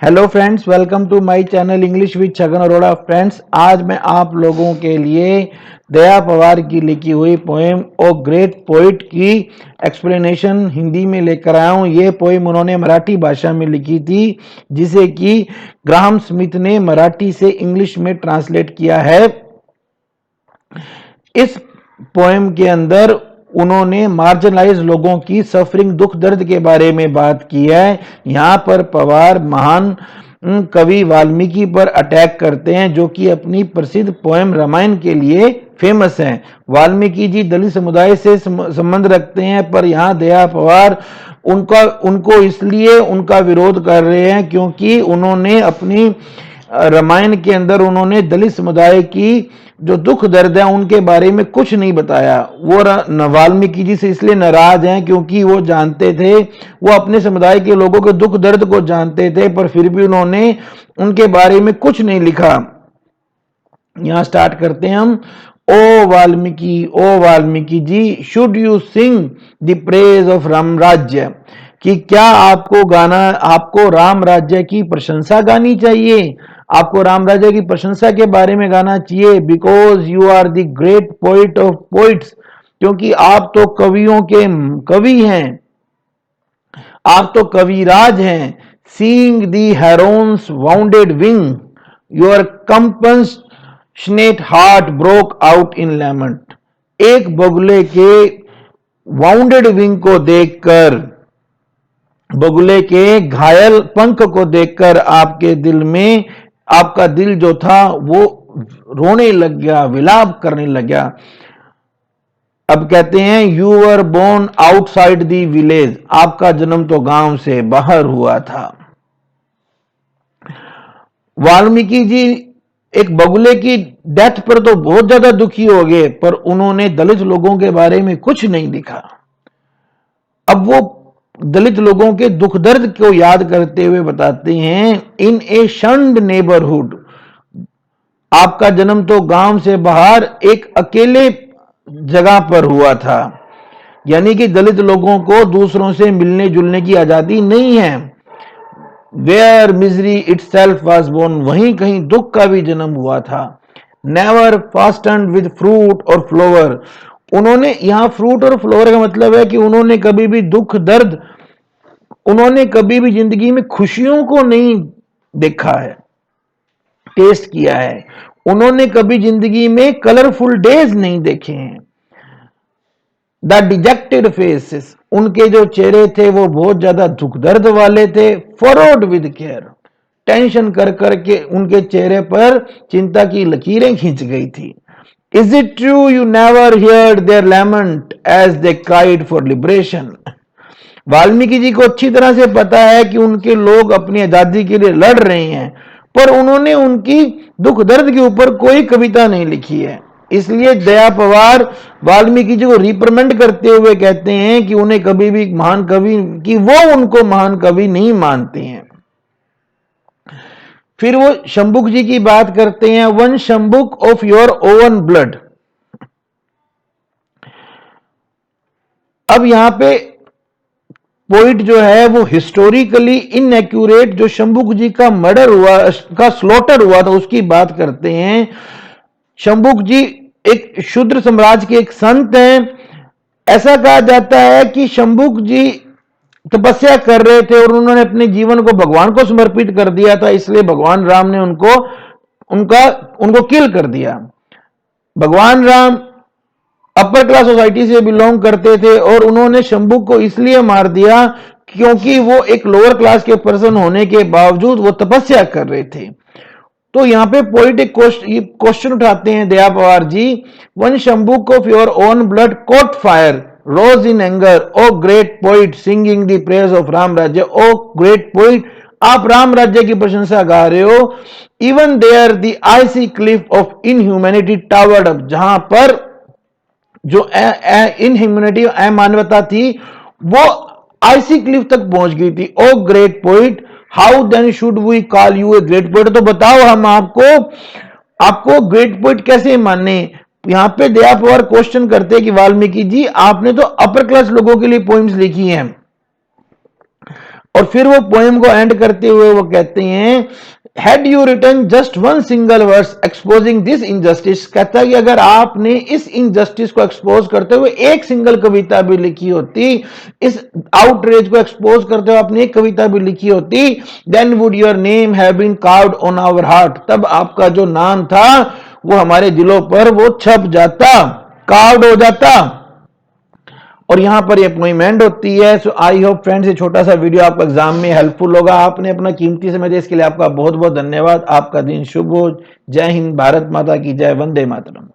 Hello friends, welcome to my channel English with Chhagan Arora. Friends, आज मैं आप लोगों के लिए दया पवार की लिखी हुई पोएम ओ ग्रेट पोइट की एक्सप्लेनेशन हिंदी में लेकर आया हूँ। ये पोएम उन्होंने मराठी भाषा में लिखी थी, जिसे कि ग्राहम स्मिथ ने मराठी से इंग्लिश में ट्रांसलेट किया है। इस पोएम के अंदर उन्होंने मार्जिनलाइज लोगों की सफरिंग, दुख दर्द के बारे में बात की है। यहाँ पर पवार महान कवि वाल्मीकि पर अटैक करते हैं, जो कि अपनी प्रसिद्ध पोएम रामायण के लिए फेमस हैं। वाल्मीकि जी दलित समुदाय से संबंध रखते हैं, पर यहाँ दया पवार उनको इसलिए उनका विरोध कर रहे हैं क्योंकि उन्होंने अपनी रामायण के अंदर उन्होंने दलित समुदाय की जो दुख दर्द है उनके बारे में कुछ नहीं बताया। वो वाल्मीकि जी से इसलिए नाराज हैं क्योंकि वो जानते थे, वो अपने समुदाय के लोगों के दुख दर्द को जानते थे, पर फिर भी उन्होंने उनके बारे में कुछ नहीं लिखा। यहां स्टार्ट करते हैं हम। O Valmiki ji, should you sing the praise of Ram Rajya, कि क्या आपको राम राज्य की प्रशंसा गानी चाहिए, आपको राम राज्य की प्रशंसा के बारे में गाना चाहिए। Because you are the great poet of poets, क्योंकि आप तो कवियों के कवि हैं, आप तो कविराज हैं। Seeing the Heron's bounded wing, your compassionate heart broke out in lament. एक बगुले के वाउंडेड विंग को देखकर, बगुले के घायल पंख को देखकर आपका दिल जो था वो रोने लग गया, विलाप करने लग गया। अब कहते हैं you were born outside the village, आपका जन्म तो गांव से बाहर हुआ था। वाल्मीकि जी एक बगुले की डेथ पर तो बहुत ज्यादा दुखी हो गए, पर उन्होंने दलित लोगों के बारे में कुछ नहीं लिखा। अब वो दलित लोगों के दुख दर्द को याद करते हुए बताते हैं, इन ए शंड नेबरहुड, आपका जन्म तो गांव से बाहर एक अकेले जगह पर हुआ था। यानी कि दलित लोगों को दूसरों से मिलने जुलने की आजादी नहीं है। Where misery itself was born, वहीं कहीं दुख का भी जन्म हुआ था। नेवर फास्टन्ड विद फ्रूट और फ्लावर, उन्होंने यहां फ्रूट और फ्लावर का मतलब है कि उन्होंने कभी भी दुख दर्द, उन्होंने कभी भी जिंदगी में खुशियों को नहीं देखा है, टेस्ट किया है। उन्होंने कभी जिंदगी में कलरफुल डेज नहीं देखे हैं। द डिजेक्टेड फेसेस, उनके जो चेहरे थे वो बहुत ज्यादा दुख दर्द वाले थे। फरोड विद केयर, टेंशन कर करके उनके चेहरे पर चिंता की लकीरें खींच गई थी। Is it true you never heard their lament as they cried for liberation, Valmiki ji को अच्छी तरह से पता है कि उनके लोग अपनी आजादी के लिए लड़ रहे हैं, पर उन्होंने उनकी दुख दर्द के ऊपर कोई कविता नहीं लिखी है। इसलिए दया पवार वाल्मीकि जी को रिप्रेमेंड करते हुए कहते हैं कि उन्हें कभी भी महान कवि, कि वो उनको महान कवि नहीं मानते हैं। फिर वो शंभुक जी की बात करते हैं, one Shambhuk of your own blood. अब यहां पे पोइट जो है वो हिस्टोरिकली इनएक्यूरेट, जो शंभुक जी का मर्डर हुआ, का स्लॉटर हुआ था, उसकी बात करते हैं। शंभुक जी एक शूद्र साम्राज्य के एक संत हैं। ऐसा कहा जाता है कि शंभुक जी तपस्या कर रहे थे और उन्होंने अपने जीवन को भगवान को समर्पित कर दिया था, इसलिए भगवान राम ने उनको किल कर दिया। भगवान राम अपर क्लास सोसाइटी से बिलोंग करते थे और उन्होंने शंभुक को इसलिए मार दिया क्योंकि वो एक लोअर क्लास के पर्सन होने के बावजूद वो तपस्या कर रहे थे। तो यहाँ पे पोइट एक क्वेश्चन उठाते हैं Daya Pawar ji, one Shambhuk of your own blood caught fire rose in anger, O great poet singing the praise of Ram Rajya. O great poet, आप राम राज्य की प्रशंसा गा रहे हो। Even there the icy cliff of inhumanity towered up, जहां पर जो इनह्यूमैनिटी, अमानवता थी, वो आइसी क्लिफ तक पहुंच गई थी। O great poet, how then should we call you a great poet, तो बताओ हम आपको ग्रेट पोइट कैसे माने। यहां पे दया पवार क्वेश्चन करते हैं कि वाल्मीकि जी, आपने तो अपर क्लास लोगों के लिए पोइम्स लिखी हैं, और फिर वो पोएम को एंड करते हुए वो कहते हैं, had you written just one single verse exposing this injustice, कहता है कि अगर आपने इस इनजस्टिस को एक्सपोज करते हुए एक सिंगल कविता भी लिखी होती, इस आउटरेज को एक्सपोज करते हुए आपने एक कविता भी लिखी होती, then would your name have been carved on our heart, तब आपका जो नाम था वो हमारे दिलों पर वो छप जाता, कार्व्ड हो जाता। और यहां पर ये पोइम एंड होती है। सो आई होप फ्रेंड्स ये छोटा सा वीडियो आपको एग्जाम में हेल्पफुल होगा। आपने अपना कीमती समय दिया, इसके लिए आपका बहुत बहुत धन्यवाद। आपका दिन शुभ हो। जय हिंद, भारत माता की जय, वंदे मातरम।